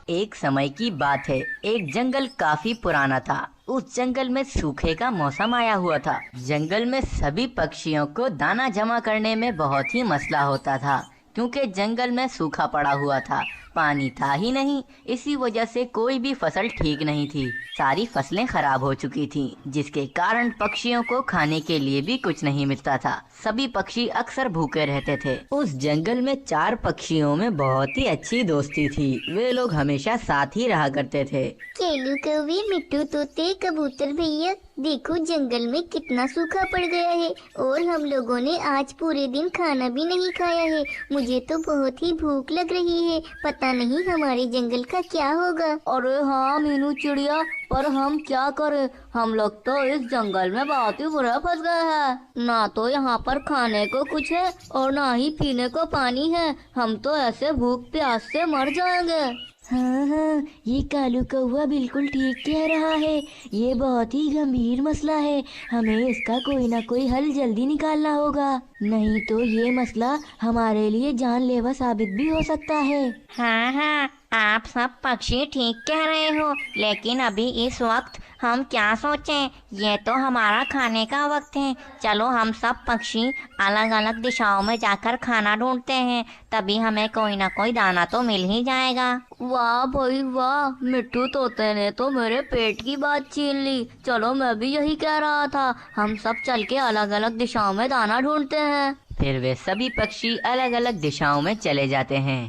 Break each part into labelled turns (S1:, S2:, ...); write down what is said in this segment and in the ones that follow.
S1: एक समय की बात है, एक जंगल काफी पुराना था। उस जंगल में सूखे का मौसम आया हुआ था। जंगल में सभी पक्षियों को दाना जमा करने में बहुत ही मसला होता था, क्योंकि जंगल में सूखा पड़ा हुआ था, पानी था ही नहीं। इसी वजह से कोई भी फसल ठीक नहीं थी। सारी फसलें खराब हो चुकी थीं, जिसके कारण पक्षियों को खाने के लिए भी कुछ नहीं मिलता था। सभी पक्षी अक्सर भूखे रहते थे। उस जंगल में 4 पक्षियों में बहुत ही अच्छी दोस्ती थी। वे लोग हमेशा साथ ही रहा करते थे।
S2: केलू कौवे, मिट्टू तोते, कबूतर भैया, देखो जंगल में कितना सूखा पड़ गया है और हम लोगों ने आज पूरे दिन खाना भी नहीं खाया है। मुझे तो बहुत ही भूख लग रही है, पता नहीं हमारे जंगल का क्या होगा।
S3: अरे हाँ मीनू चिड़िया, पर हम क्या करें? हम लोग तो इस जंगल में बहुत ही बुरा फंस गए हैं। ना तो यहाँ पर खाने को कुछ है और ना ही पीने को पानी है। हम तो ऐसे भूख प्यास से मर जाएंगे।
S4: हाँ हाँ, ये कालू कौवा बिल्कुल ठीक कह रहा है। ये बहुत ही गंभीर मसला है। हमें इसका कोई ना कोई हल जल्दी निकालना होगा, नहीं तो ये मसला हमारे लिए जानलेवा साबित भी हो सकता है।
S5: हाँ हाँ, आप सब पक्षी ठीक कह रहे हो, लेकिन अभी इस वक्त हम क्या सोचें? ये तो हमारा खाने का वक्त है। चलो हम सब पक्षी अलग अलग दिशाओं में जाकर खाना ढूंढते हैं, तभी हमें कोई ना कोई दाना तो मिल ही जाएगा।
S3: वाह भाई वाह, मिट्टू तोते ने तो मेरे पेट की बात छीन ली। चलो मैं भी यही कह रहा था, हम सब चल के अलग अलग दिशाओं में दाना ढूंढते हैं।
S1: फिर वे सभी पक्षी अलग अलग दिशाओं में चले जाते हैं।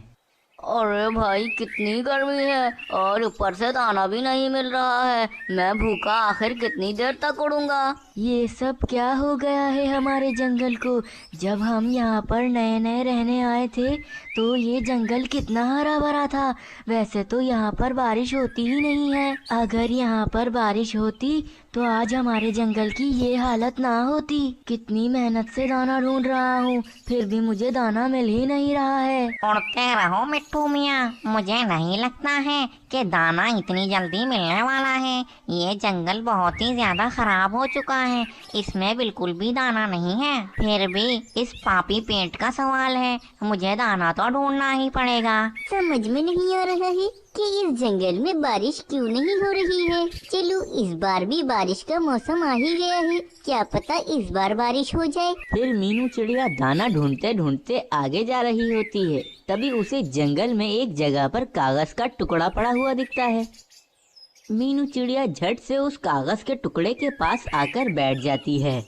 S3: अरे भाई कितनी गर्मी है और ऊपर से दाना भी नहीं मिल रहा है। मैं भूखा आखिर कितनी देर तक उड़ूंगा?
S4: ये सब क्या हो गया है हमारे जंगल को? जब हम यहाँ पर नए नए रहने आए थे तो ये जंगल कितना हरा भरा था। वैसे तो यहाँ पर बारिश होती ही नहीं है। अगर यहाँ पर बारिश होती तो आज हमारे जंगल की ये हालत ना होती। कितनी मेहनत से दाना ढूंढ रहा हूँ, फिर भी मुझे दाना मिल ही नहीं रहा है।
S5: उड़ते रहो मिट्टू मियाँ, मुझे नहीं लगता है कि दाना इतनी जल्दी मिलने वाला है। ये जंगल बहुत ही ज्यादा खराब हो चुका है, इसमें बिल्कुल भी दाना नहीं है। फिर भी इस पापी पेट का सवाल है, मुझे दाना तो ढूंढना ही पड़ेगा।
S2: समझ में नहीं आ रहा है कि इस जंगल में बारिश क्यों नहीं हो रही है। चलो इस बार भी बारिश का मौसम आ ही गया है, क्या पता इस बार बारिश हो जाए।
S1: फिर मीनू चिड़िया दाना ढूंढते ढूंढते आगे जा रही होती है। तभी उसे जंगल में एक जगह पर कागज का टुकड़ा पड़ा हुआ दिखता है। मीनू चिड़िया झट से उस कागज के टुकड़े के पास आकर बैठ जाती है।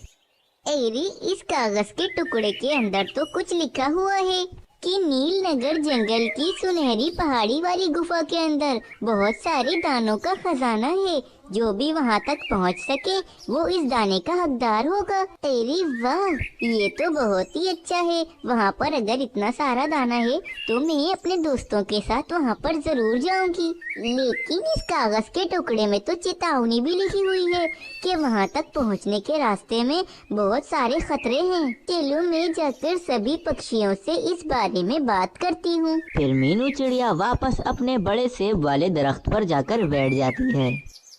S2: अरे इस कागज के टुकड़े के अंदर तो कुछ लिखा हुआ है कि नीलनगर जंगल की सुनहरी पहाड़ी वाली गुफा के अंदर बहुत सारे दानों का खजाना है। जो भी वहाँ तक पहुँच सके वो इस दाने का हकदार होगा। अरे वाह, ये तो बहुत ही अच्छा है। वहाँ पर अगर इतना सारा दाना है तो मैं अपने दोस्तों के साथ वहाँ पर जरूर जाऊंगी। लेकिन इस कागज के टुकड़े में तो चेतावनी भी लिखी हुई है कि वहाँ तक पहुँचने के रास्ते में बहुत सारे खतरे हैं। चलो मैं जाकर सभी पक्षियों से इस बारे में बात करती हूँ।
S1: फिर मीनू चिड़िया वापस अपने बड़े सेब वाले दरख्त पर जाकर बैठ जाती है।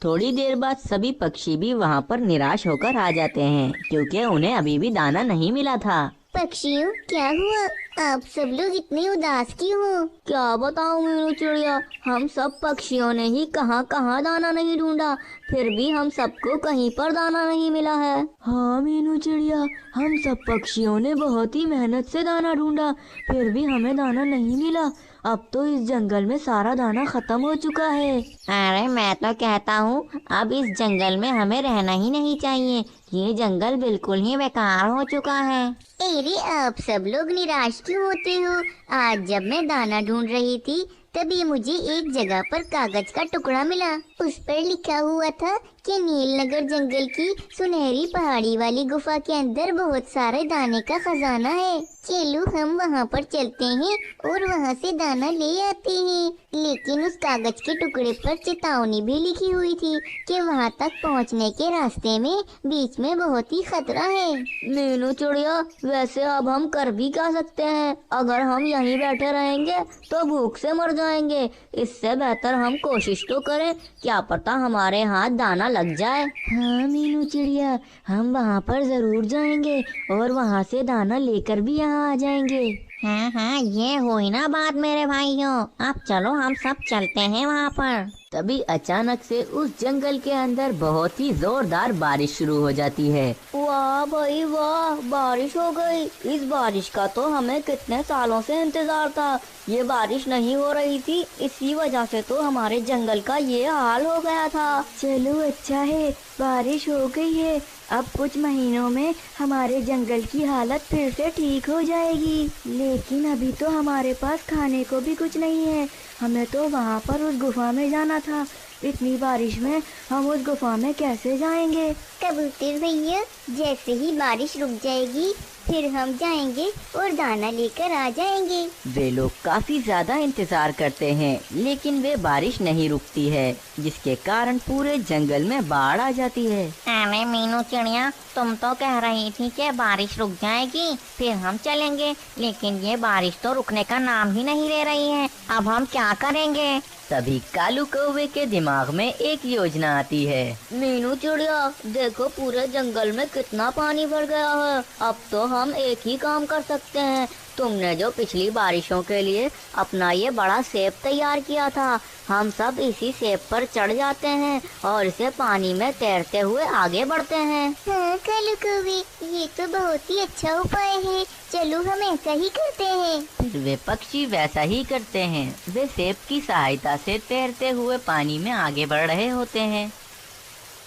S1: थोड़ी देर बाद सभी पक्षी भी वहाँ पर निराश होकर आ जाते हैं, क्योंकि उन्हें अभी भी दाना नहीं मिला था।
S2: पक्षियों क्या हुआ? आप सब लोग इतने उदास क्यों हो?
S3: क्या बताऊं मीनू चिड़िया, हम सब पक्षियों ने ही कहाँ कहाँ दाना नहीं ढूंढा, फिर भी हम सबको कहीं पर दाना नहीं मिला है।
S4: हाँ मीनू चिड़िया, हम सब पक्षियों ने बहुत ही मेहनत से दाना ढूंढा, फिर भी हमें दाना नहीं मिला। अब तो इस जंगल में सारा दाना खत्म हो चुका है।
S5: अरे मैं तो कहता हूँ अब इस जंगल में हमें रहना ही नहीं चाहिए। ये जंगल बिल्कुल ही बेकार हो चुका है।
S2: अरे आप सब लोग निराश क्यों होते हो? आज जब मैं दाना ढूंढ रही थी तभी मुझे एक जगह पर कागज का टुकड़ा मिला। उस पर लिखा हुआ था कि नीलनगर जंगल की सुनहरी पहाड़ी वाली गुफा के अंदर बहुत सारे दाने का खजाना है। चलो हम वहाँ पर चलते हैं और वहाँ से दाना ले आते हैं। लेकिन उस कागज के टुकड़े पर चेतावनी भी लिखी हुई थी कि वहाँ तक पहुँचने के रास्ते में बीच में बहुत ही खतरा है।
S3: मीनू चिड़िया, वैसे अब हम कर भी क्या सकते हैं? अगर हम यहीं बैठे रहेंगे तो भूख से मर जाएंगे। इससे बेहतर हम कोशिश तो करें, क्या पता हमारे हाथ दाना लग जाए।
S4: हाँ मीनू चिड़िया, हम वहाँ पर जरूर जाएंगे और वहाँ से दाना लेकर भी यहाँ आ जाएंगे।
S5: हाँ हाँ, ये हुई ना बात मेरे भाइयों। अब चलो हम सब चलते हैं वहाँ पर।
S1: तभी अचानक से उस जंगल के अंदर बहुत ही जोरदार बारिश शुरू हो जाती है।
S3: वाह भाई वाह, बारिश हो गई। इस बारिश का तो हमें कितने सालों से इंतजार था। ये बारिश नहीं हो रही थी, इसी वजह से तो हमारे जंगल का ये हाल हो गया था।
S4: चलो अच्छा है, बारिश हो गई है। अब कुछ महीनों में हमारे जंगल की हालत फिर से ठीक हो जाएगी। लेकिन अभी तो हमारे पास खाने को भी कुछ नहीं है। हमें तो वहाँ पर उस गुफा में जाना था। इतनी बारिश में हम उस गुफा में कैसे जाएंगे?
S2: कबूतर भैया, जैसे ही बारिश रुक जाएगी फिर हम जाएंगे और दाना लेकर आ जाएंगे।
S1: वे लोग काफी ज्यादा इंतजार करते हैं, लेकिन वे बारिश नहीं रुकती है, जिसके कारण पूरे जंगल में बाढ़ आ जाती है।
S5: अरे मीनू चिड़िया, तुम तो कह रही थी कि बारिश रुक जाएगी फिर हम चलेंगे, लेकिन ये बारिश तो रुकने का नाम ही नहीं ले रही है। अब हम क्या करेंगे?
S1: तभी कालू कौवे के दिमाग में एक योजना आती है।
S3: मीनू चिड़िया, देखो पूरे जंगल में कितना पानी भर गया है। अब तो हम एक ही काम कर सकते हैं। तुमने जो पिछली बारिशों के लिए अपना ये बड़ा सेब तैयार किया था, हम सब इसी सेब पर चढ़ जाते हैं और इसे पानी में तैरते हुए आगे बढ़ते हैं।
S2: हाँ कालू कौवे, ये तो बहुत ही अच्छा उपाय है। चलो हम ऐसा ही करते हैं।
S1: फिर वे पक्षी वैसा ही करते हैं। वे सेब की सहायता से तैरते हुए पानी में आगे बढ़ रहे होते हैं।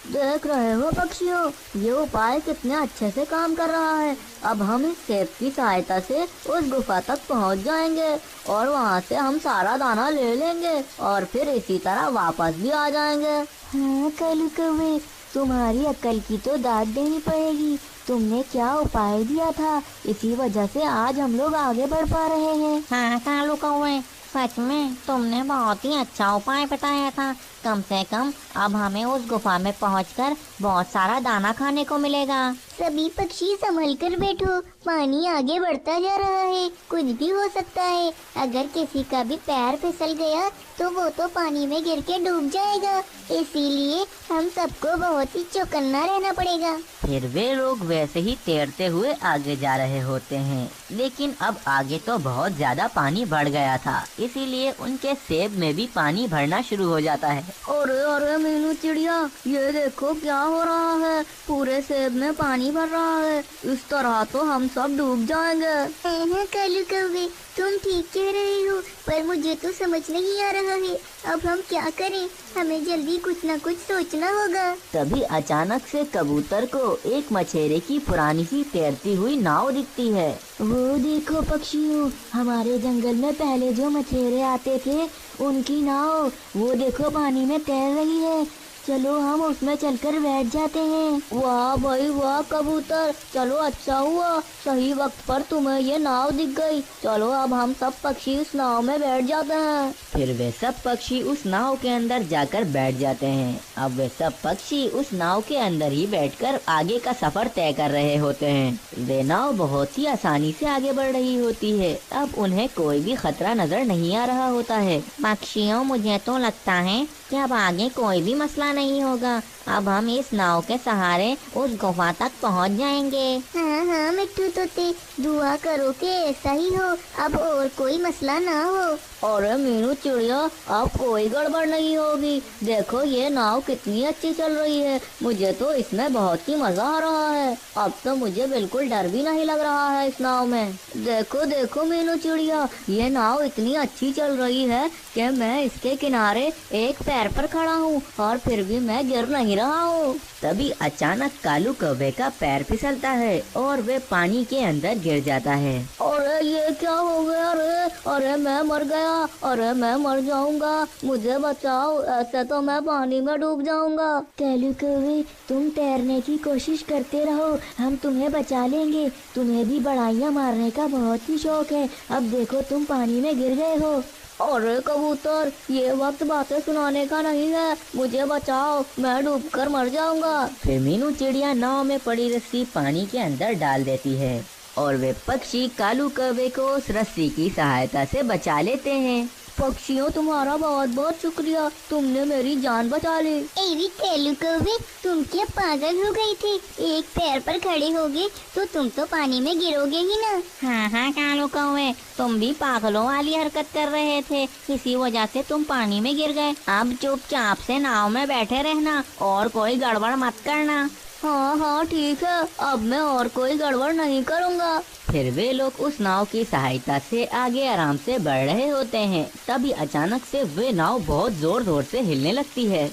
S3: देख रहे हो पक्षियों, ये उपाय कितने अच्छे से काम कर रहा है। अब हम इस सेब की सहायता से उस गुफा तक पहुंच जाएंगे और वहां से हम सारा दाना ले लेंगे और फिर इसी तरह वापस भी आ जाएंगे।
S4: हाँ कालू कौवे, तुम्हारी अक्ल की तो दाद देनी पड़ेगी। तुमने क्या उपाय दिया था, इसी वजह से आज हम लोग आगे बढ़ पा रहे हैं।
S5: हाँ कालू कौवे, सच में तुमने बहुत ही अच्छा उपाय बताया था। कम से कम अब हमें उस गुफा में पहुंचकर बहुत सारा दाना खाने को मिलेगा।
S2: सभी पक्षी संभल कर बैठो, पानी आगे बढ़ता जा रहा है, कुछ भी हो सकता है। अगर किसी का भी पैर फिसल गया तो वो तो पानी में गिर के डूब जाएगा, इसीलिए हम सबको बहुत ही चौकन्ना रहना पड़ेगा।
S1: फिर वे लोग वैसे ही तैरते हुए आगे जा रहे होते हैं, लेकिन अब आगे तो बहुत ज्यादा पानी बढ़ गया था, इसीलिए उनके सेब में भी पानी भरना शुरू हो जाता है।
S3: अरे अरे मीनू चिड़िया, ये देखो क्या हो रहा है, पूरे सेब में पानी भर रहा है। इस तरह तो हम सब डूब जाएंगे।
S2: हाँ कालू कौवे, तुम ठीक कह रहे हो, पर मुझे तो समझ नहीं आ रहा है अब हम क्या करें। हमें जल्दी कुछ न कुछ सोचना होगा।
S1: तभी अचानक से कबूतर को एक मछेरे की पुरानी सी तैरती हुई नाव दिखती है।
S4: वो देखो पक्षियों, हमारे जंगल में पहले जो मछेरे आते थे उनकी नाव, वो देखो पानी में तैर रही है। चलो हम उसमें चलकर बैठ जाते हैं।
S3: वाह भाई वाह कबूतर, चलो अच्छा हुआ, सही वक्त पर तुम्हें ये नाव दिख गई। चलो अब हम सब पक्षी इस नाव में बैठ जाते हैं।
S1: फिर वे सब पक्षी उस नाव के अंदर जाकर बैठ जाते हैं। अब वे सब पक्षी उस नाव के अंदर ही बैठकर आगे का सफर तय कर रहे होते हैं। वे नाव बहुत ही आसानी से आगे बढ़ रही होती है। अब उन्हें कोई भी खतरा नजर नहीं आ रहा होता है।
S5: पक्षियों, मुझे तो लगता है कि अब आगे कोई भी मसला नहीं होगा। अब हम इस नाव के सहारे उस गुफा तक पहुंच जाएंगे।
S2: हाँ हाँ मिट्टू तोते, दुआ करो कि ऐसा ही हो, अब और कोई मसला ना हो।
S3: अरे मीनू चिड़िया, अब कोई गड़बड़ नहीं होगी। देखो ये नाव कितनी अच्छी चल रही है, मुझे तो इसमें बहुत ही मजा आ रहा है। अब तो मुझे बिल्कुल डर भी नहीं लग रहा है इस नाव में। देखो देखो मीनू चिड़िया, ये नाव इतनी अच्छी चल रही है कि मैं इसके किनारे एक पैर पर खड़ा हूँ और फिर भी मैं गिर नहीं रहा हूँ।
S1: तभी अचानक कालू कौवे का पैर फिसलता है और वे पानी के अंदर गिर जाता है।
S3: अरे ये क्या हो गया रे? अरे मैं मर गया, अरे मैं मर जाऊंगा, मुझे बचाओ, ऐसे तो मैं पानी में डूब जाऊंगा।
S4: कालू कौवे, तुम तैरने की कोशिश करते रहो, हम तुम्हें बचा लेंगे। तुम्हें भी बड़ाइयाँ मारने का बहुत ही शौक है। अब देखो तुम पानी में गिर गए हो।
S3: अरे कबूतर, ये वक्त बातें सुनाने का नहीं है, मुझे बचाओ, मैं डूबकर मर जाऊंगा।
S1: फिर मीनू चिड़िया नाव में पड़ी रस्सी पानी के अंदर डाल देती है और वे पक्षी कालू कौवे को उस रस्सी की सहायता से बचा लेते हैं।
S3: पक्षियों तुम्हारा बहुत बहुत शुक्रिया, तुमने मेरी जान बचा ली।
S2: एरी केलू कौवे, तुम क्या पागल हो गई थी? एक पैर पर खड़े होगे तो तुम तो पानी में गिरोगे ही ना।
S5: हाँ हाँ कालू कौवे, तुम भी पागलों वाली हरकत कर रहे थे, इसी वजह से तुम पानी में गिर गए। अब चुपचाप से नाव में बैठे रहना और कोई गड़बड़ मत करना।
S3: हाँ हाँ ठीक है, अब मैं और कोई गड़बड़ नहीं करूँगा।
S1: फिर वे लोग उस नाव की सहायता से आगे आराम से बढ़ रहे होते हैं। तभी अचानक से वे नाव बहुत जोर जोर से हिलने लगती है।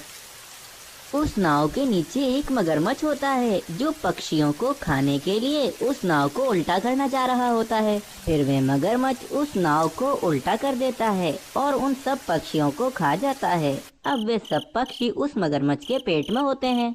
S1: उस नाव के नीचे एक मगरमच्छ होता है जो पक्षियों को खाने के लिए उस नाव को उल्टा करना चाह रहा होता है। फिर वे मगरमच्छ उस नाव को उल्टा कर देता है और उन सब पक्षियों को खा जाता है। अब वे सब पक्षी उस मगरमच्छ के पेट में होते हैं।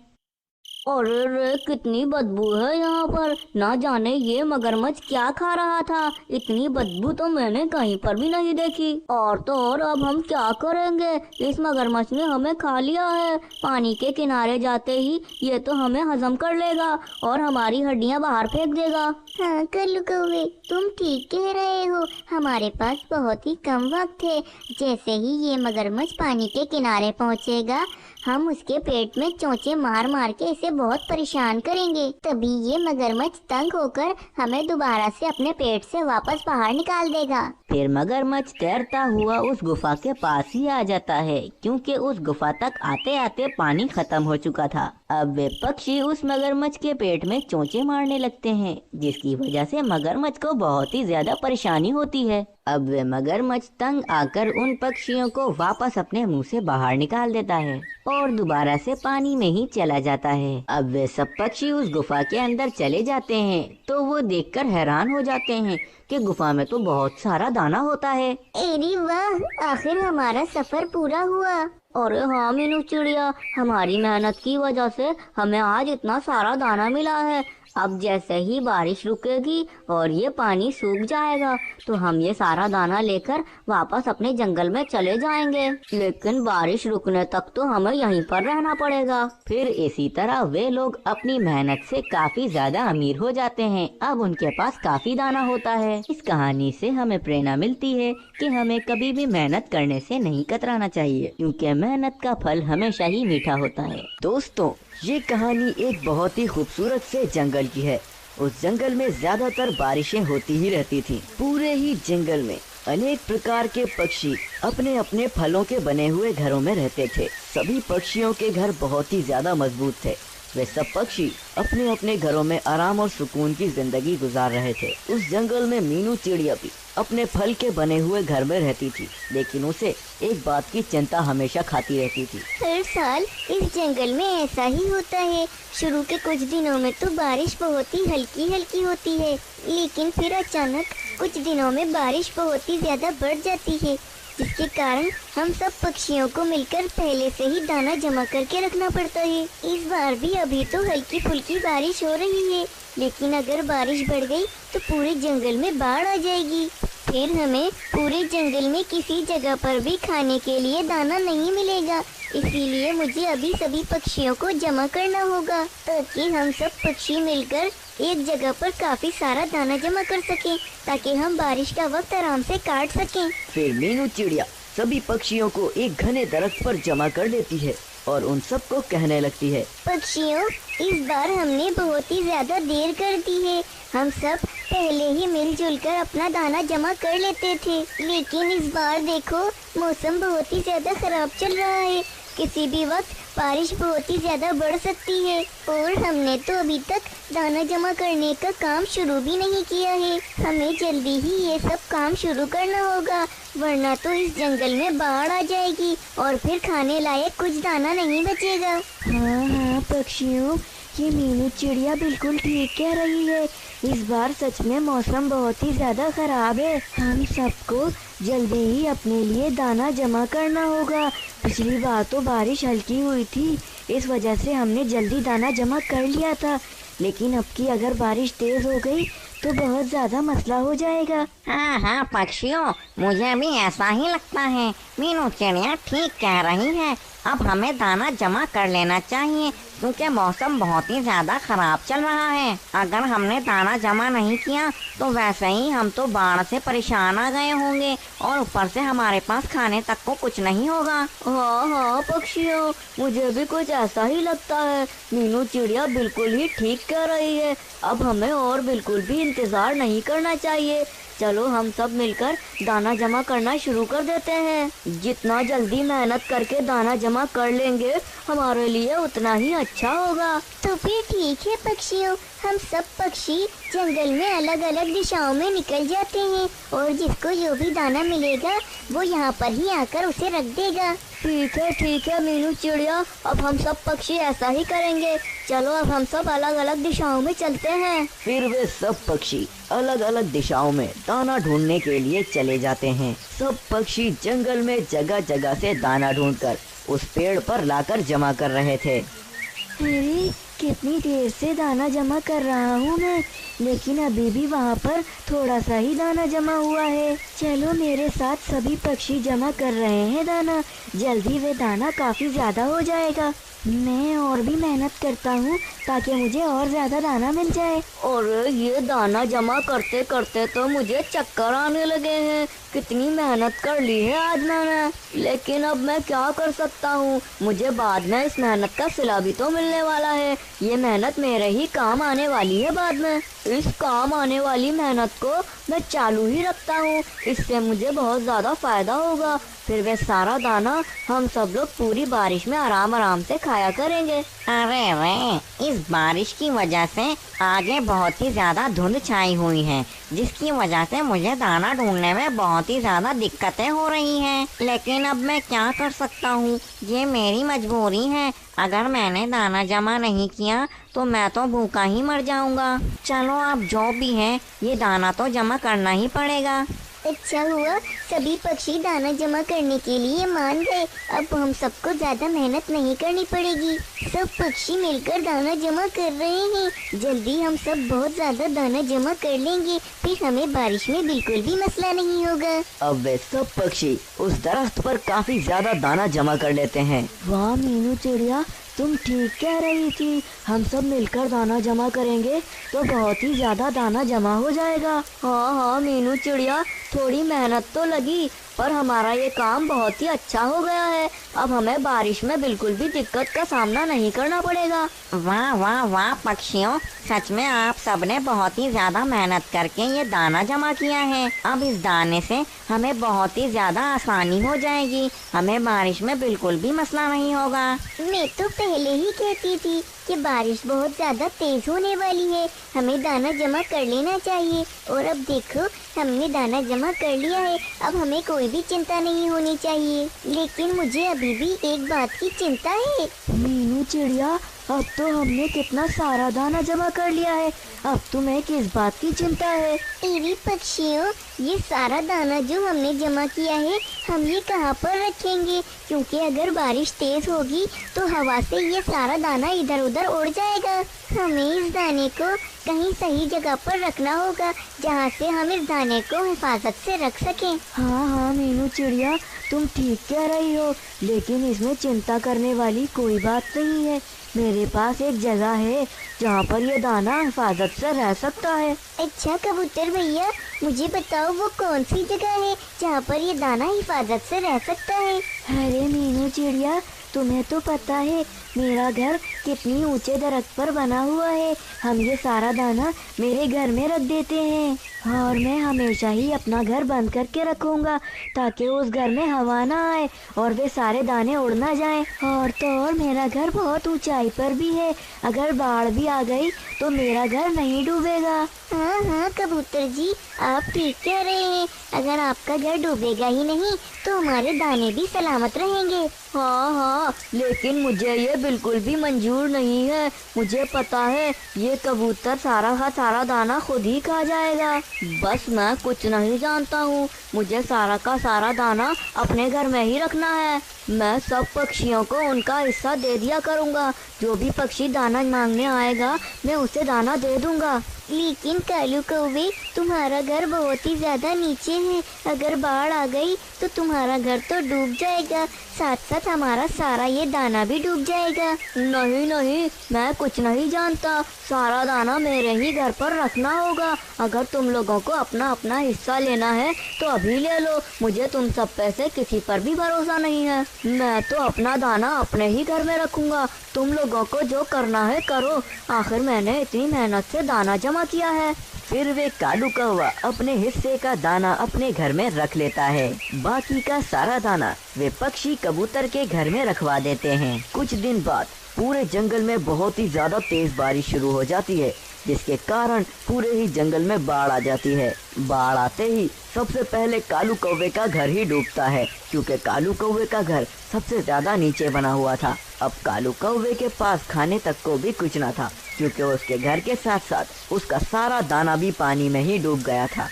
S3: अरे रे, कितनी बदबू है यहाँ पर। ना जाने ये मगरमच्छ क्या खा रहा था, इतनी बदबू तो मैंने कहीं पर भी नहीं देखी। और तो और अब हम क्या करेंगे, इस मगरमच्छ ने हमें खा लिया है। पानी के किनारे जाते ही ये तो हमें हजम कर लेगा और हमारी हड्डियाँ बाहर फेंक देगा।
S2: हाँ कल्लू कौवे, तुम ठीक कह रहे हो, हमारे पास बहुत ही कम वक्त है। जैसे ही ये मगरमच्छ पानी के किनारे पहुँचेगा, हम उसके पेट में चोंचे मार मार के इसे बहुत परेशान करेंगे। तभी ये मगरमच्छ तंग होकर हमें दोबारा से अपने पेट से वापस बाहर निकाल देगा।
S1: फिर मगरमच्छ तैरता हुआ उस गुफा के पास ही आ जाता है, क्योंकि उस गुफा तक आते आते पानी खत्म हो चुका था। अब वे पक्षी उस मगरमच्छ के पेट में चोंचे मारने लगते हैं, जिसकी वजह से मगरमच्छ को बहुत ही ज्यादा परेशानी होती है। अब वे मगरमच्छ तंग आकर उन पक्षियों को वापस अपने मुंह से बाहर निकाल देता है और दोबारा से पानी में ही चला जाता है। अब वे सब पक्षी उस गुफा के अंदर चले जाते हैं तो वो देखकर हैरान हो जाते हैं कि गुफा में तो बहुत सारा दाना होता है।
S2: अरे वाह, आखिर हमारा सफर पूरा हुआ।
S3: अरे हाँ मीनू चिड़िया, हमारी मेहनत की वजह से हमें आज इतना सारा दाना मिला है। अब जैसे ही बारिश रुकेगी और ये पानी सूख जाएगा तो हम ये सारा दाना लेकर वापस अपने जंगल में चले जाएंगे। लेकिन बारिश रुकने तक तो हमें यहीं पर रहना पड़ेगा।
S1: फिर इसी तरह वे लोग अपनी मेहनत से काफी ज्यादा अमीर हो जाते हैं। अब उनके पास काफी दाना होता है। इस कहानी से हमें प्रेरणा मिलती है कि हमें कभी भी मेहनत करने से नहीं कतराना चाहिए, क्योंकि मेहनत का फल हमेशा ही मीठा होता है। दोस्तों, ये कहानी एक बहुत ही खूबसूरत से जंगल की है। उस जंगल में ज्यादातर बारिशें होती ही रहती थी। पूरे ही जंगल में अनेक प्रकार के पक्षी अपने अपने फलों के बने हुए घरों में रहते थे। सभी पक्षियों के घर बहुत ही ज्यादा मजबूत थे। वे सब पक्षी अपने अपने घरों में आराम और सुकून की जिंदगी गुजार रहे थे। उस जंगल में मीनू चिड़िया भी अपने फल के बने हुए घर में रहती थी, लेकिन उसे एक बात की चिंता हमेशा खाती रहती थी।
S2: हर साल इस जंगल में ऐसा ही होता है। शुरू के कुछ दिनों में तो बारिश बहुत ही हल्की हल्की होती है, लेकिन फिर अचानक कुछ दिनों में बारिश बहुत ही ज्यादा बढ़ जाती है, जिसके कारण हम सब पक्षियों को मिलकर पहले से ही दाना जमा करके रखना पड़ता है। इस बार भी अभी तो हल्की फुल्की बारिश हो रही है, लेकिन अगर बारिश बढ़ गई तो पूरे जंगल में बाढ़ आ जाएगी। फिर हमें पूरे जंगल में किसी जगह पर भी खाने के लिए दाना नहीं मिलेगा। इसीलिए मुझे अभी सभी पक्षियों को जमा करना होगा, ताकि हम सब पक्षी मिलकर एक जगह पर काफी सारा दाना जमा कर सकें, ताकि हम बारिश का वक्त आराम से काट सकें।
S1: फिर मीनू चिड़िया सभी पक्षियों को एक घने दरख्त पर जमा कर लेती है और उन सबको कहने लगती है,
S2: पक्षियों, इस बार हमने बहुत ही ज्यादा देर कर दी है। हम सब पहले ही मिलजुल कर अपना दाना जमा कर लेते थे, लेकिन इस बार देखो मौसम बहुत ही ज्यादा खराब चल रहा है। किसी भी वक्त बारिश बहुत ही ज्यादा बढ़ सकती है और हमने तो अभी तक दाना जमा करने का काम शुरू भी नहीं किया है। हमें जल्दी ही ये सब काम शुरू करना होगा, वरना तो इस जंगल में बाढ़ आ जाएगी और फिर खाने लायक कुछ दाना नहीं बचेगा।
S4: हाँ हाँ पक्षियों, ये मीनू चिड़िया बिल्कुल ठीक कह रही है। इस बार सच में मौसम बहुत ही ज्यादा खराब है। हम सबको जल्दी ही अपने लिए दाना जमा करना होगा। पिछली बार तो बारिश हल्की हुई थी, इस वजह से हमने जल्दी दाना जमा कर लिया था, लेकिन अब की अगर बारिश तेज हो गई तो बहुत ज्यादा मसला हो जाएगा।
S5: हाँ हाँ पक्षियों, मुझे भी ऐसा ही लगता है। मीनू चिड़िया ठीक कह रही है। अब हमें दाना जमा कर लेना चाहिए क्योंकि मौसम बहुत ही ज्यादा खराब चल रहा है। अगर हमने दाना जमा नहीं किया तो वैसे ही हम तो बाढ़ से परेशान आ गए होंगे और ऊपर से हमारे पास खाने तक को कुछ नहीं होगा।
S3: हाँ हाँ पक्षियों, मुझे भी कुछ ऐसा ही लगता है। मीनू चिड़िया बिल्कुल ही ठीक कह रही है। अब हमें और बिल्कुल भी इंतजार नहीं करना चाहिए। चलो हम सब मिलकर दाना जमा करना शुरू कर देते हैं। जितना जल्दी मेहनत करके दाना जमा कर लेंगे हमारे लिए उतना ही अच्छा होगा।
S2: तो फिर ठीक है पक्षियों, हम सब पक्षी जंगल में अलग अलग दिशाओं में निकल जाते हैं और जिसको जो भी दाना मिलेगा वो यहाँ पर ही आकर उसे रख देगा।
S3: ठीक है मीनू चिड़िया, अब हम सब पक्षी ऐसा ही करेंगे। चलो अब हम सब अलग अलग दिशाओं में चलते हैं।
S6: फिर वे सब पक्षी अलग अलग दिशाओं में दाना ढूंढने के लिए चले जाते हैं। सब पक्षी जंगल में जगह जगह से दाना ढूंढकर उस पेड़ पर लाकर जमा कर रहे थे।
S4: अरे कितनी देर से दाना जमा कर रहा हूँ मैं, लेकिन अभी भी वहाँ पर थोड़ा सा ही दाना जमा हुआ है। चलो मेरे साथ सभी पक्षी जमा कर रहे हैं दाना, जल्दी वे दाना काफी ज्यादा हो जाएगा। मैं और भी मेहनत करता हूँ ताकि मुझे और ज्यादा दाना मिल जाए।
S3: और ये दाना जमा करते करते तो मुझे चक्कर आने लगे हैं। कितनी मेहनत कर ली है आज मैंने, लेकिन अब मैं क्या कर सकता हूँ। मुझे बाद में इस मेहनत का सिला भी तो मिलने वाला है। ये मेहनत मेरे ही काम आने वाली है बाद में। इस काम आने वाली मेहनत को मैं चालू ही रखता हूँ, इससे मुझे बहुत ज्यादा फायदा होगा। फिर वे सारा दाना हम सब लोग पूरी बारिश में आराम आराम से खाया करेंगे।
S5: अरे रे, इस बारिश की वजह से आगे बहुत ही ज्यादा धुंध छाई हुई है, जिसकी वजह से मुझे दाना ढूंढने में बहुत ही ज्यादा दिक्कतें हो रही हैं। लेकिन अब मैं क्या कर सकता हूँ, ये मेरी मजबूरी है। अगर मैंने दाना जमा नहीं किया तो मैं तो भूखा ही मर जाऊंगा। चलो अब जो भी है ये दाना तो जमा करना ही पड़ेगा।
S2: अच्छा हुआ सभी पक्षी दाना जमा करने के लिए मान गए। अब हम सबको ज्यादा मेहनत नहीं करनी पड़ेगी। सब पक्षी मिलकर दाना जमा कर रहे हैं। जल्दी हम सब बहुत ज्यादा दाना जमा कर लेंगे, फिर हमें बारिश में बिल्कुल भी मसला नहीं होगा।
S6: अब वे सब पक्षी उस दरख्त पर काफी ज्यादा दाना जमा कर लेते हैं।
S4: वाह मीनू चिड़िया, तुम ठीक कह रही थी। हम सब मिलकर दाना जमा करेंगे तो बहुत ही ज्यादा दाना जमा हो जाएगा।
S3: हाँ मीनू चिड़िया, थोड़ी मेहनत तो लगी पर हमारा ये काम बहुत ही अच्छा हो गया है। अब हमें बारिश में बिल्कुल भी दिक्कत का सामना नहीं करना पड़ेगा।
S5: वाह वाह वाह पक्षियों, सच में आप सबने बहुत ही ज्यादा मेहनत करके ये दाना जमा किया है। अब इस दाने से हमें बहुत ही ज्यादा आसानी हो जाएगी। हमें बारिश में बिल्कुल भी मसला नहीं होगा।
S2: मैं तो पहले ही कहती थी कि बारिश बहुत ज्यादा तेज होने वाली है, हमें दाना जमा कर लेना चाहिए। और अब देखो हमने दाना जमा कर लिया है, अब हमें कोई भी चिंता नहीं होनी चाहिए। लेकिन मुझे अभी भी एक बात की चिंता है।
S4: मीनू चिड़िया, अब तो हमने कितना सारा दाना जमा कर लिया है, अब तुम्हें किस बात की चिंता है?
S2: एवी पक्षियों, ये सारा दाना जो हमने जमा किया है हम ये कहाँ पर रखेंगे? क्योंकि अगर बारिश तेज होगी तो हवा से ये सारा दाना इधर उधर उड़ जाएगा। हमें इस दाने को कहीं सही जगह पर रखना होगा जहाँ से हम इस दाने को हिफाजत से रख सकें।
S4: हाँ मीनू चिड़िया, तुम ठीक कह रही हो, लेकिन इसमें चिंता करने वाली कोई बात नहीं है। मेरे पास एक जगह है जहाँ पर ये दाना हिफाजत से रह सकता है।
S2: अच्छा कबूतर भैया, मुझे बताओ वो कौन सी जगह है जहाँ पर ये दाना हिफाजत से रह सकता है?
S4: अरे मीनू चिड़िया, तुम्हें तो पता है मेरा घर कितनी ऊंचे दरख्त पर बना हुआ है। हम ये सारा दाना मेरे घर में रख देते हैं और मैं हमेशा ही अपना घर बंद करके रखूंगा ताकि उस घर में हवा ना आए और वे सारे दाने उड़ ना जाएं। और तो और मेरा घर बहुत ऊंचाई पर भी है, अगर बाढ़ भी आ गई तो मेरा घर नहीं डूबेगा।
S2: हाँ कबूतर जी, आप ठीक कह रहे हैं। अगर आपका घर डूबेगा ही नहीं तो हमारे दाने भी सलामत रहेंगे।
S3: हाँ, लेकिन मुझे ये बिल्कुल भी मंजूर नहीं है। मुझे पता है ये कबूतर सारा का सारा दाना खुद ही खा जाएगा। बस मैं कुछ नहीं जानता हूँ, मुझे सारा का सारा दाना अपने घर में ही रखना है। मैं सब पक्षियों को उनका हिस्सा दे दिया करूँगा। जो भी पक्षी दाना मांगने आएगा मैं उसे दाना दे दूँगा।
S2: लेकिन कालू कौवे, तुम्हारा घर बहुत ही ज्यादा नीचे है। अगर बाढ़ आ गई तो तुम्हारा घर तो डूब जाएगा, साथ साथ हमारा सारा ये दाना भी डूब जाएगा।
S3: नहीं नहीं, मैं कुछ नहीं जानता। सारा दाना मेरे ही घर पर रखना होगा। अगर तुम लोगों को अपना अपना हिस्सा लेना है तो अभी ले लो। मुझे तुम सब पे से किसी पर भी भरोसा नहीं है। मैं तो अपना दाना अपने ही घर में रखूंगा। तुम लोगों को जो करना है करो। आखिर मैंने इतनी मेहनत से दाना जमा किया है।
S6: फिर वे कालू कौवा अपने हिस्से का दाना अपने घर में रख लेता है। बाकी का सारा दाना वे पक्षी कबूतर के घर में रखवा देते हैं। कुछ दिन बाद पूरे जंगल में बहुत ही ज्यादा तेज बारिश शुरू हो जाती है, जिसके कारण पूरे ही जंगल में बाढ़ आ जाती है। बाढ़ आते ही सबसे पहले कालू कौवे का घर ही डूबता है, क्योंकि कालू कौवे का घर सबसे ज्यादा नीचे बना हुआ था। अब कालू कौवे के पास खाने तक को भी कुछ न था, क्योंकि उसके घर के साथ साथ उसका सारा दाना भी पानी में ही डूब गया था।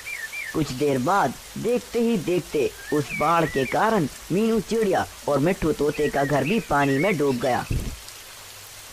S6: कुछ देर बाद देखते ही देखते उस बाढ़ के कारण मीनू चिड़िया और मिट्ठू तोते का घर भी पानी में डूब गया।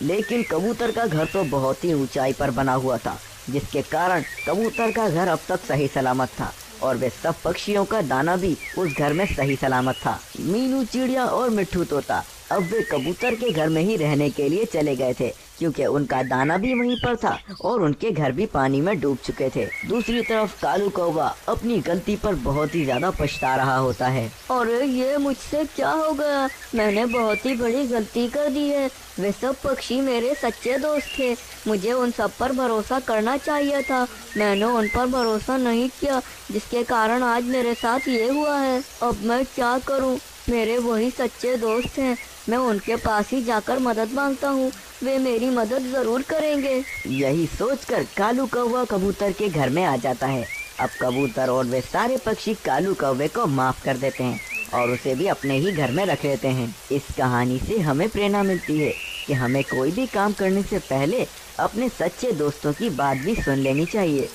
S6: लेकिन कबूतर का घर तो बहुत ही ऊंचाई पर बना हुआ था, जिसके कारण कबूतर का घर अब तक सही सलामत था और वे सब पक्षियों का दाना भी उस घर में सही सलामत था। मीनू चिड़िया और मिट्ठू तोता अब वे कबूतर के घर में ही रहने के लिए चले गए थे, क्योंकि उनका दाना भी वहीं पर था और उनके घर भी पानी में डूब चुके थे। दूसरी तरफ कालू कौवा अपनी गलती पर बहुत ही ज्यादा पछता रहा होता है।
S3: अरे ये मुझसे क्या हो गया? मैंने बहुत ही बड़ी गलती कर दी है। वे सब पक्षी मेरे सच्चे दोस्त थे। मुझे उन सब पर भरोसा करना चाहिए था। मैंने उन पर भरोसा नहीं किया, जिसके कारण आज मेरे साथ ये हुआ है। अब मैं क्या करूं? मेरे वही सच्चे दोस्त हैं। मैं उनके पास ही जाकर मदद मांगता हूँ। वे मेरी मदद जरूर करेंगे।
S6: यही सोचकर कालू कौवा कबूतर के घर में आ जाता है। अब कबूतर और वे सारे पक्षी कालू कौवे को माफ कर देते हैं और उसे भी अपने ही घर में रख लेते हैं। इस कहानी से हमें प्रेरणा मिलती है कि हमें कोई भी काम करने से पहले अपने सच्चे दोस्तों की बात भी सुन लेनी चाहिए।